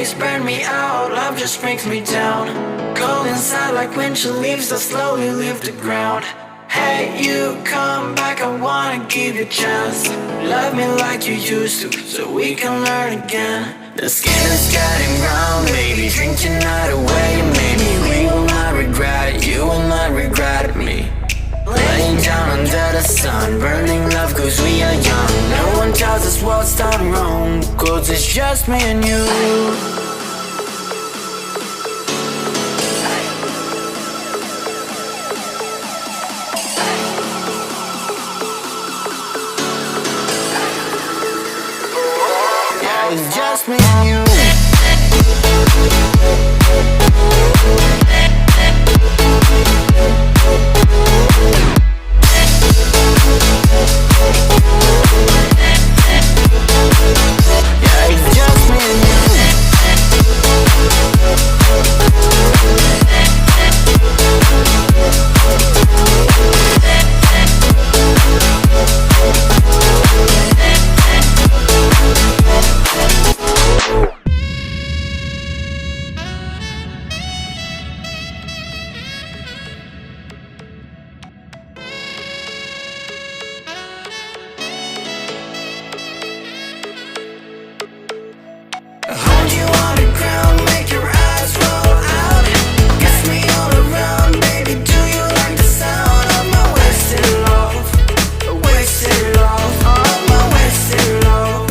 days burn me out, love just brings me down. Go inside like winter leaves that slowly leave the ground. Hey, you come back, I wanna give you a chance. Love me like you used to, so we can learn again. The skin is getting round, baby, drink your night away. Maybe we will not regret it, you will not regret me. Laying down under the sun, burning love cause we are young. No one tells us what's done wrong, cause it's just me and you. It's just me and you. Yeah, it's just me and you. Hold you on the ground, make your eyes roll out. Kiss me all around, baby, do you like the sound of my wasted love? Wasted love, of my wasted love.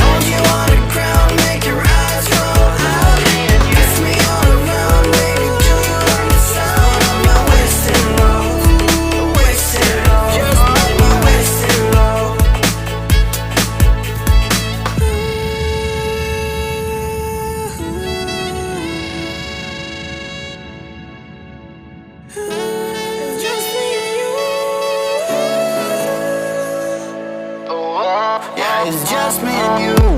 Hold you on the ground, make your eyes roll out. Kiss me all around, baby, do you like the sound of my wasted love? Wasted love, just of my wasted love. It's just me and you. Yeah, it's just me and you.